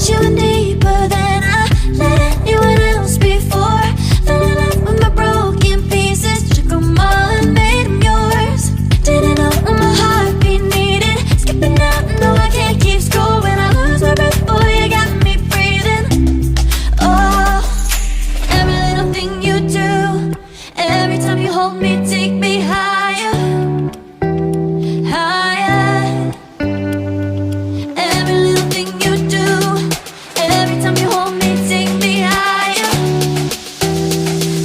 you in deeper than I let anyone else before. Fell in love with my broken pieces, took them all and made them yours. Didn't know what my heartbeat needed, skipping out, no I can't keep score. When I lose my breath, boy, you got me breathing. Oh, every little thing you do, every time you hold me, take me higher, higher. Every little thing you do, every time you hold me, take me higher,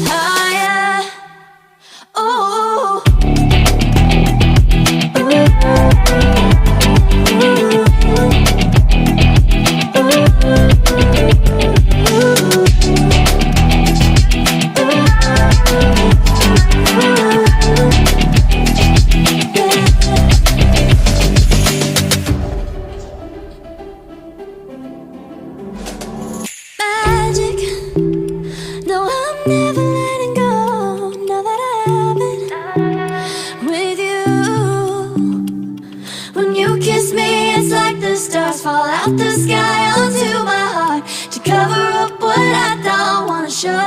higher. Oh, magic. No, I'm never letting go. Now that I have it with you. When you kiss me, it's like the stars fall out the sky onto my heart to cover up what I don't wanna show.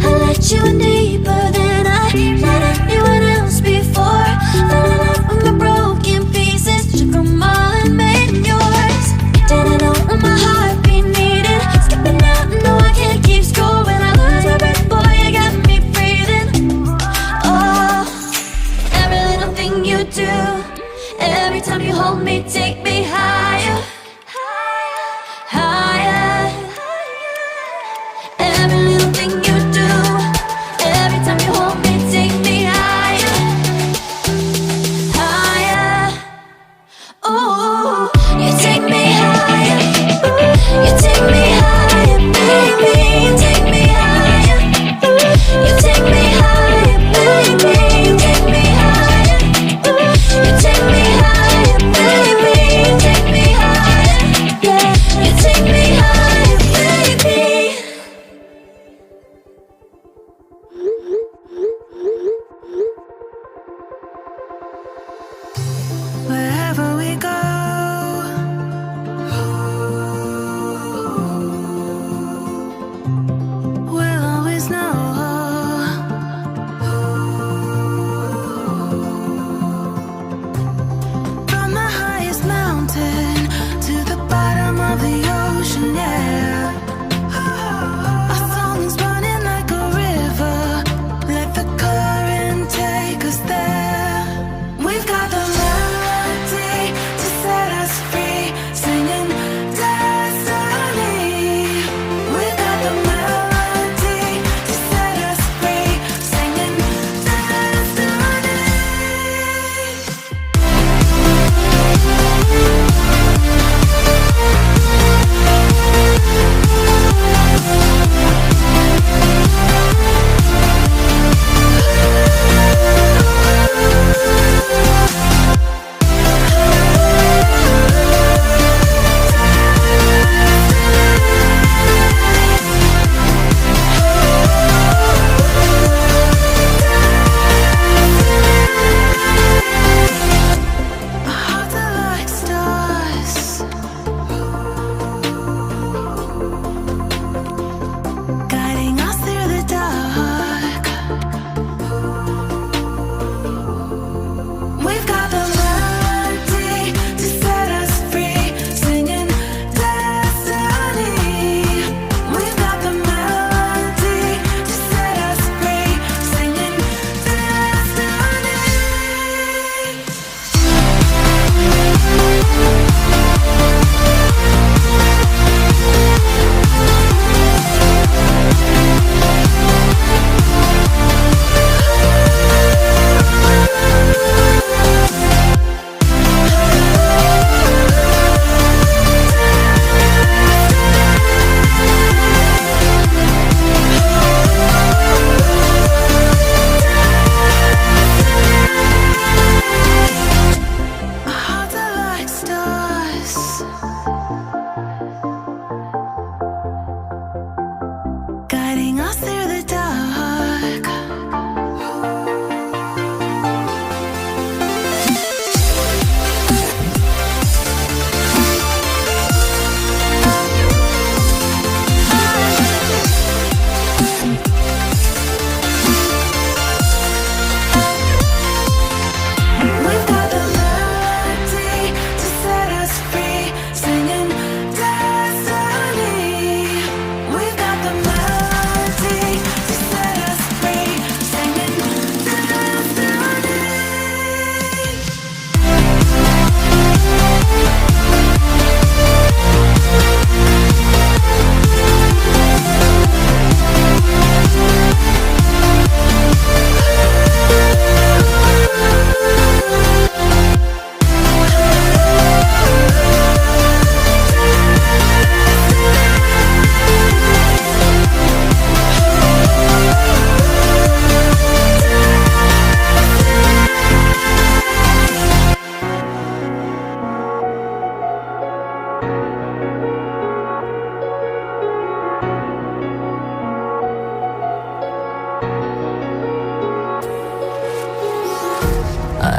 I let you in deeper than I let anyone else before. Fell in love with my broken pieces, took them all and made them yours. Didn't know what my heartbeat needed, skipping out, no I can't keep score. When I lose my breath, boy, you got me breathing. Oh, every little thing you do, every time you hold me, take me higher, higher. Every little thing you do,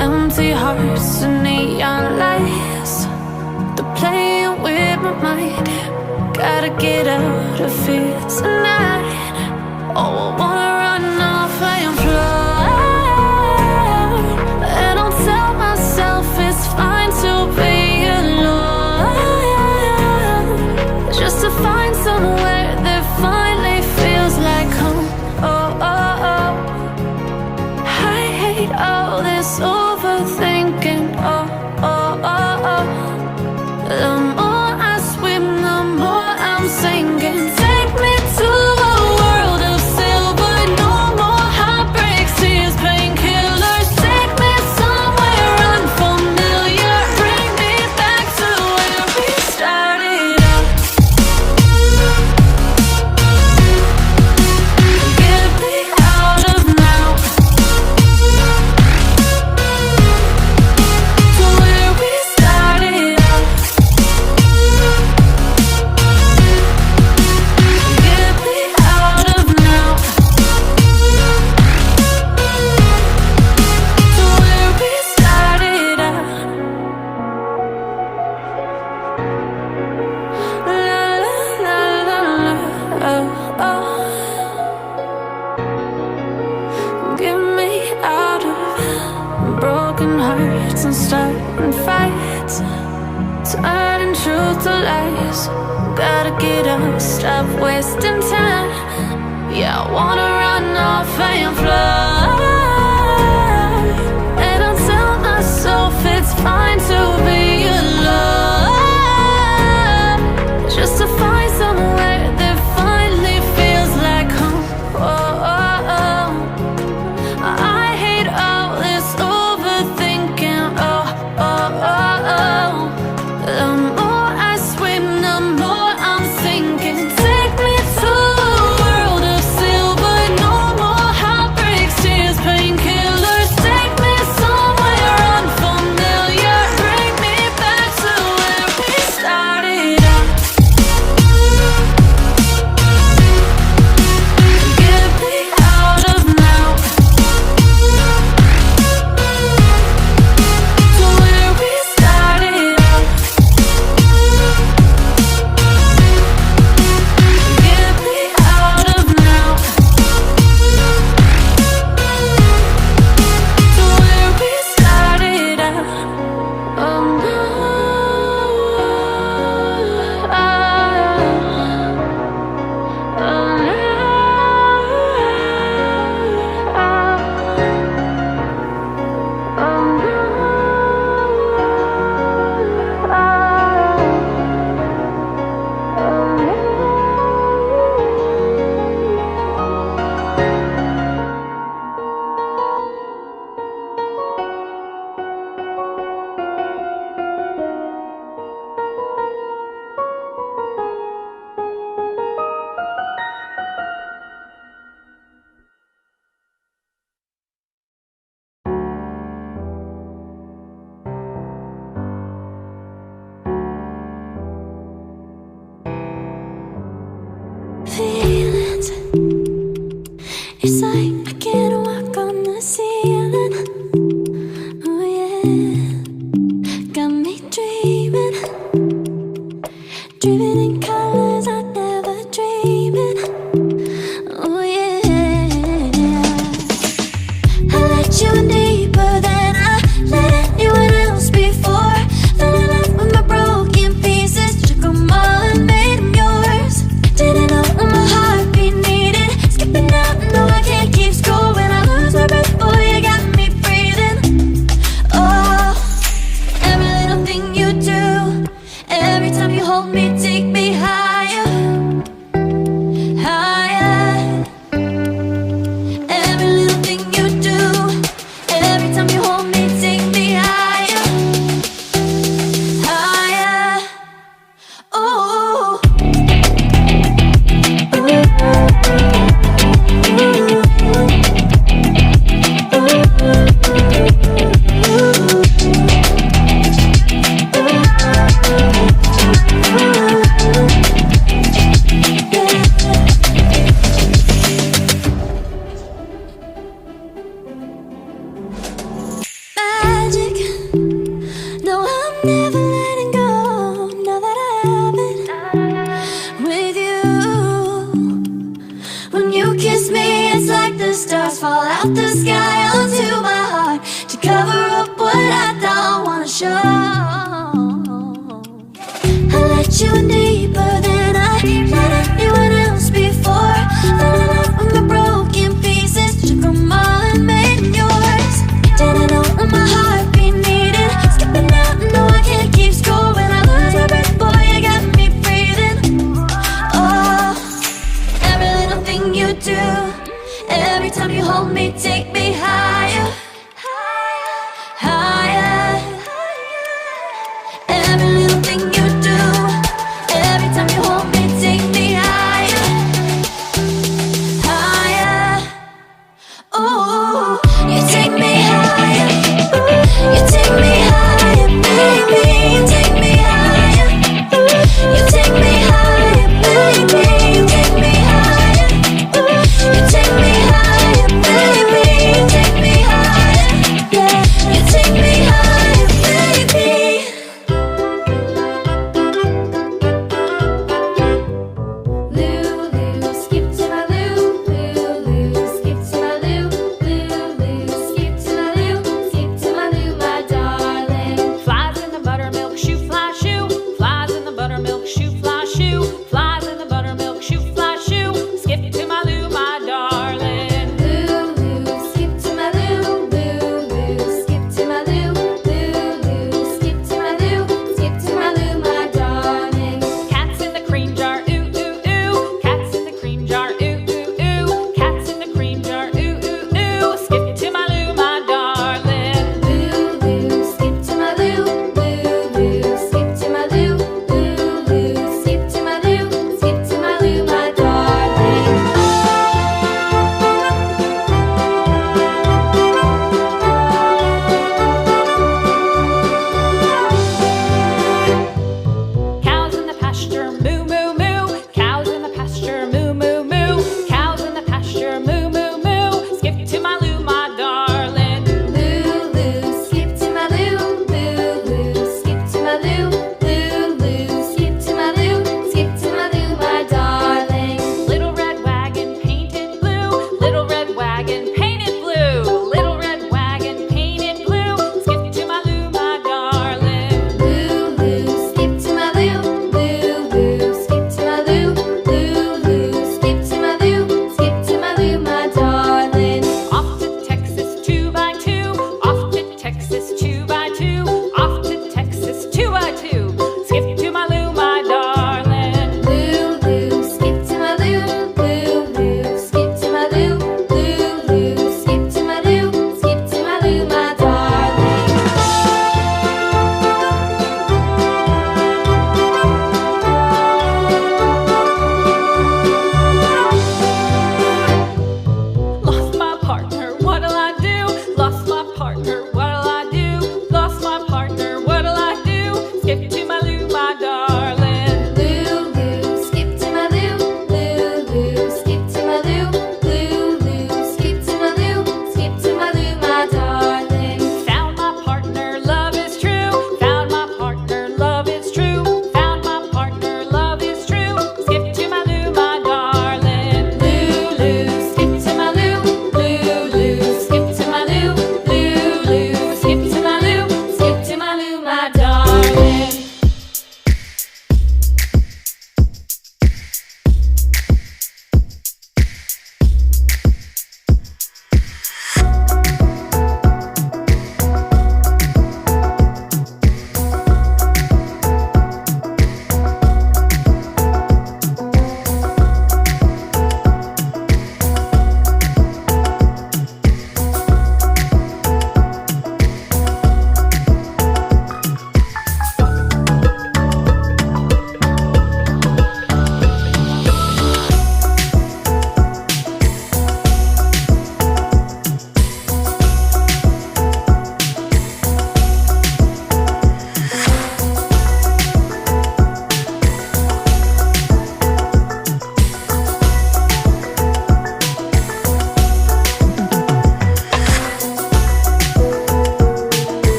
Empty hearts and neon lights, they're playing with my mind. Gotta get out of here tonight. Oh, I wanna run off and fly, and I'll tell myself it's fine to be alone, just to find somewhere that finally feels like home. Oh, oh, oh. I hate all this overthinking. Oh, oh, oh, oh. The more I swim, the more I'm sinking. Take me to a world of silver. No more heartbreaks, tears, painkillers. Take me somewhere unfamiliar. Bring me back to where we started out. Get me out of now, to where we started out. Get me out of now, to where we started out. La la la la la, oh, oh. Get me out of broken hearts and starting fights, turning truth to lies. Gotta get up, stop wasting time. Yeah, I wanna run off and fly, and I'll tell myself it's fine to be alone, just to find somewhere that finally feels like home. Oh, oh, oh. I hate all this overthinking. Oh, oh, oh, oh. The more I swim, the more I'm sinking. Take me to a world of silver. No more heartbreaks, tears, painkillers. Take me somewhere unfamiliar. Bring me back to where we started out. Get me out of now, to where we started out. Get me out of now, to where we started out. Oh no, oh feelings, it's like I can't walk on the ceiling. Oh yeah, got me dreaming, dreaming in colors I never dreamed. Oh yeah, I let you in deeper than I let anyone else before. Fell in love with my broken pieces, took them all and made them yours. Didn't know what my heartbeat needed, skipping out, no I can't keep score. When I lose my breath, boy, you got me breathing. Oh, every little thing you do, every time you hold me, take me higher, higher. Every little thing you do, every time you hold me, take me higher, higher. Oh, stars fall out the sky onto my heart to cover up what I don't wanna show. I let you into